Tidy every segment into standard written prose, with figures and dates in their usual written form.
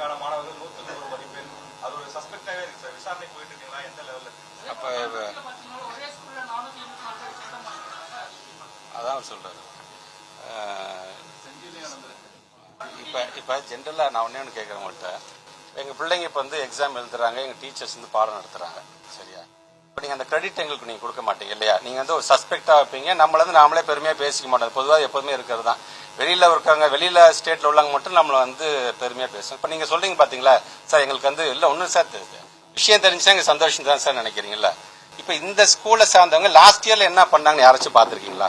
மாணவர்கள் 100 மதிப்பெண் அது ஒரு சஸ்பெக்டாவே இருக்கு சார். விசாரணை போயிட்டு இருக்கீங்களா? எந்த லெவல்ல? அப்ப அதான் சொல்றாரு. இப்போ ஜென்ரலாக நான் ஒன்றே ஒன்று கேட்குறேன் உங்கள்கிட்ட. எங்கள் பிள்ளைங்க இப்போ வந்து எக்ஸாம் எழுதுறாங்க, எங்கள் டீச்சர்ஸ் வந்து பாடம் நடத்துகிறாங்க, சரியா? இப்போ நீங்கள் அந்த கிரெடிட் எங்களுக்கு நீங்கள் கொடுக்க மாட்டீங்க இல்லையா? நீங்கள் வந்து ஒரு சஸ்பெக்டாக வைப்பீங்க, நம்மள வந்து நாமளே பெருமையாக பேசிக்க மாட்டோம். பொதுவாக எப்போதுமே இருக்கிறது தான். வெளியில் இருக்காங்க, வெளியில் ஸ்டேட்டில் உள்ளவங்க மட்டும் நம்மளை வந்து பெருமையாக பேசுவோம். இப்போ நீங்கள் சொல்றீங்க பார்த்தீங்களா சார், எங்களுக்கு வந்து இல்லை ஒன்றும் சார் விஷயம் தெரிஞ்சா எங்கள் சந்தோஷம் தான் சார் நினைக்கிறீங்களா? இப்போ இந்த ஸ்கூலை சார்ந்தவங்க லாஸ்ட் இயர்ல என்ன பண்ணாங்கன்னு யாராச்சும் பார்த்துருக்கீங்களா?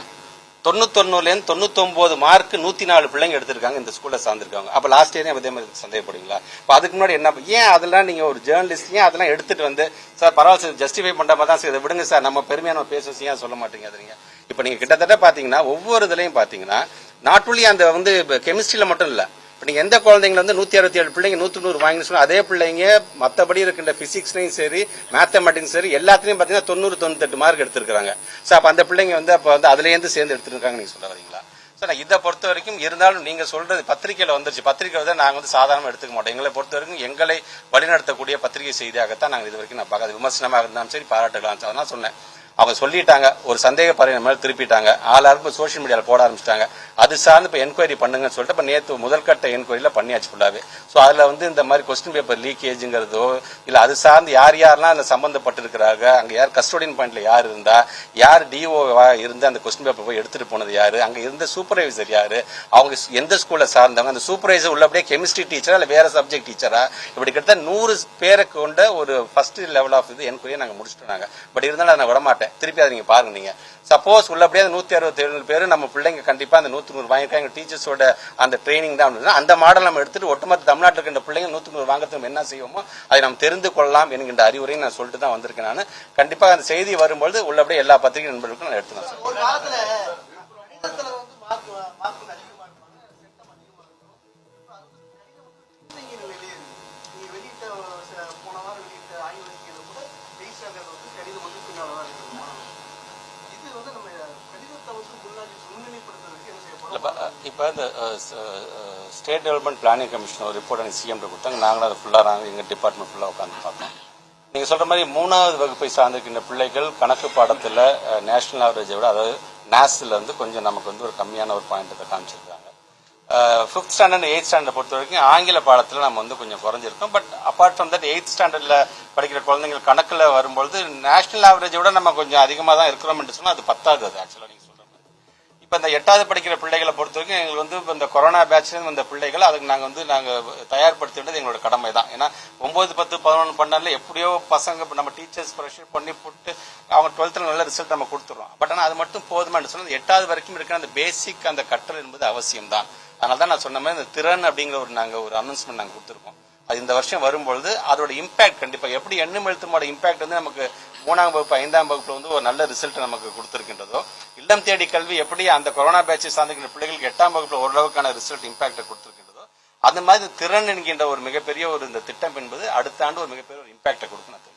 99லேருந்து 99 மார்க் 104 பிள்ளைங்க எடுத்திருக்காங்க இந்த ஸ்கூல்ல சார்ந்திருக்காங்க. அப்ப லாஸ்ட் இயரே அதே மாதிரி சந்தேகப்படுவீங்களா? இப்ப அதுக்கு முன்னாடி என்ன ஏன் அதெல்லாம் நீங்க ஒரு ஜேர்னலிஸ்ட் ஏன் அதெல்லாம் எடுத்துட்டு வந்து சார் பரவாயில்ல சார் ஜஸ்டிஃபை பண்ற மாதிரி தான் சார் இதை விடுங்க சார் நம்ம பெருமையா நம்ம பேசுவோம் ஏன் சொல்ல மாட்டீங்க? அதுங்க இப்ப நீங்க கிட்டத்தட்ட பாத்தீங்கன்னா ஒவ்வொரு இதுலயும் பாத்தீங்கன்னா நாட் ஒன்லி அந்த வந்து கெமிஸ்ட்ரியில மட்டும் இல்ல, இப்போ நீங்கள் எந்த குழந்தைங்க வந்து 167 பிள்ளைங்க 100 வாங்கினு சொன்னால் அதே பிள்ளைங்க மற்றபடி இருக்கின்ற பிசிக்ஸ்லையும் சரி மேத்தமெட்டிக்ஸ் சரி எல்லாத்துலையும் பார்த்தீங்கன்னா 90-98 மார்க் எடுத்திருக்காங்க. ஸோ அப்போ அந்த பிள்ளைங்க வந்து அப்போ வந்து அதுலேருந்து சேர்ந்து எடுத்துருக்காங்க நீங்கள் சொல்ல வரீங்களா? சார் நான் இதை பொறுத்த வரைக்கும் இருந்தாலும் நீங்கள் சொல்றது பத்திரிகையில் வந்துருச்சு. பத்திரிகை வந்து நாங்கள் வந்து சாதாரணமாக எடுத்துக்க மாட்டோம். எங்களை பொறுத்த வரைக்கும் எங்களை வழிநடத்தக்கூடிய பத்திரிகை செய்தியாகத்தான் நாங்கள் இது வரைக்கும் நான் பார்க்காது. விமர்சனமாக இருந்தாலும் சரி பாராட்டுகளாம் அதெல்லாம் சொன்னேன். அவங்க சொல்லிட்டாங்க, ஒரு சந்தேக பறவை மேலே திருப்பிட்டாங்க, ஆளாருக்கும் சோஷியல் மீடியாவில் போட ஆரம்பிச்சிட்டாங்க. அது சார்ந்து இப்போ என்கொயரி பண்ணுங்கன்னு சொல்லிட்டு இப்போ நேற்று முதல்கட்ட என்கொயரியில் பண்ணியாச்சு ஃபுல்லாகவே. ஸோ அதில் வந்து இந்த மாதிரி கொஸ்டின் பேப்பர் லீக்கேஜுங்கிறதோ இல்லை அது சார்ந்து யார் யாரெல்லாம் அதில் சம்மந்தப்பட்டிருக்கிறாங்க, அங்கே யார் கஸ்டோடியன் பாயிண்ட்ல யார் இருந்தா, யார் டிஓவா இருந்து அந்த கொஸ்டின் பேப்பர் போய் எடுத்துட்டு போனது யாரு, அங்கே இருந்த சூப்பர்வைசர் யாரு, அவங்க எந்த ஸ்கூலில் சார்ந்தவங்க, அந்த சூப்பர்வைசர் உள்ளபடியே கெமிஸ்ட்ரி டீச்சரா இல்லை வேற சப்ஜெக்ட் டீச்சரா, இப்படி கிட்டத்தட்ட 100 பேரை கொண்ட ஒரு ஃபர்ஸ்ட் லெவல் ஆஃப் இது என்கொயரியை நாங்கள் முடிச்சுட்டோம். பட் இருந்தாலும் நான் விடமாட்டேன். திருப்பி அதை நீங்க பாருங்க. நீங்க சப்போஸ் உள்ளபடியே 167 பேர் நம்ம பிள்ளைங்க கண்டிப்பா அந்த 100 வாங்கிருக்காங்க. டீச்சர்ஸோட அந்த ட்ரைனிங் தான் அந்த மாடல் நம்ம எடுத்துட்டு ஒட்டுமொத்த தமிழ்நாட்டில் இருக்கின்ற பிள்ளைங்க 100 வாங்கிறதுக்கு என்ன செய்வோமோ அதை நம்ம தெரிந்து கொள்ளலாம் என்கின்ற அறிவுரையை நான் சொல்லிட்டு தான் வந்திருக்கேன். நான் கண்டிப்பா அந்த செய்தி வரும்போது உள்ளபடியே எல்லா பத்திரிகை நண்பர்களுக்கும் நான் எடுத்துக்கலாம் சார். இப்போ இந்த ஸ்டேட் டெவலப்மெண்ட் பிளானிங் கமிஷன் ஒரு ரிப்போர்ட் எனக்கு சிஎம் கொடுத்தாங்க. நாங்களும் அதை ஃபுல்லாக எங்கள் டிபார்ட்மெண்ட் ஃபுல்லாக உட்காந்து பார்த்தோம். நீங்கள் சொல்கிற மாதிரி 3வது வகுப்பை சார்ந்திருக்கின்ற பிள்ளைகள் கணக்கு பாடத்தில் நேஷனல் ஆவரேஜை விட அதாவது நேஷனல் வந்து கொஞ்சம் நமக்கு வந்து ஒரு கம்மியான ஒரு பாயிண்ட்டை காமிச்சிருக்காங்க. 5th ஸ்டாண்டர்ட் 8th ஸ்டாண்டர்ட் பொறுத்த வரைக்கும் ஆங்கில பாடத்தில் நம்ம வந்து கொஞ்சம் குறைஞ்சிருக்கோம். But apart from that 8th ஸ்டாண்டர்டில் படிக்கிற குழந்தைகள் கணக்கில் வரும்பொழுது நேஷனல் ஆவரேஜை விட நம்ம கொஞ்சம் அதிகமாக தான் இருக்கிறோம் என்று சொன்னால் அது பத்தாது. அது ஆக்சுவலாக நீங்கள் சொல்கிற மாதிரி இப்போ இந்த 8வது படிக்கிற பிள்ளைகளை பொறுத்த வரைக்கும் எங்களுக்கு வந்து இப்போ இந்த கொரோனா பேட்ச்லேருந்து வந்த பிள்ளைகள் அதுக்கு நாங்கள் தயார்படுத்தி விட்டது எங்களோட கடமை தான். ஏன்னா 9, 10, 11, 12 எப்படியோ பசங்க நம்ம டீச்சர்ஸ் ப்ரெஷர் பண்ணி போட்டு அவங்க 12th நல்ல ரிசல்ட் நம்ம கொடுத்துருவோம். பட் ஆனால் அது மட்டும் போதுமானு சொன்னால் 8வது வரைக்கும் இருக்கிற அந்த பேசிக் அந்த கற்றல் என்பது அவசியம் தான். அதனால தான் நான் சொன்ன மாதிரி இந்த திறன் அப்படிங்கிற நாங்கள் ஒரு அனௌன்ஸ்மெண்ட் நாங்கள் கொடுத்துருக்கோம். அது இந்த வருஷம் வரும்பொழுது அதோட இம்பாக்ட் கண்டிப்பாக எப்படி எண்ணும் எழுத்துமோட இம்பாக்ட் வந்து நமக்கு 3ஆம் வகுப்பு 5ஆம் வகுப்புல வந்து ஒரு நல்ல ரிசல்ட் நமக்கு கொடுத்துருக்கின்றதோ, இல்லம் தேடி கல்வி எப்படி அந்த கொரோனா பேட்சை சார்ந்திருக்கிற பிள்ளைகளுக்கு 8ஆம் வகுப்புல ஓரளவுக்கான ரிசல்ட் இம்பாக்டை கொடுத்துருக்கின்றதோ, அந்த மாதிரி திறன் என்கின்ற ஒரு மிகப்பெரிய ஒரு இந்த திட்டம் என்பது அடுத்த ஆண்டு ஒரு மிகப்பெரிய ஒரு இம்பாக்டை கொடுக்கணும்.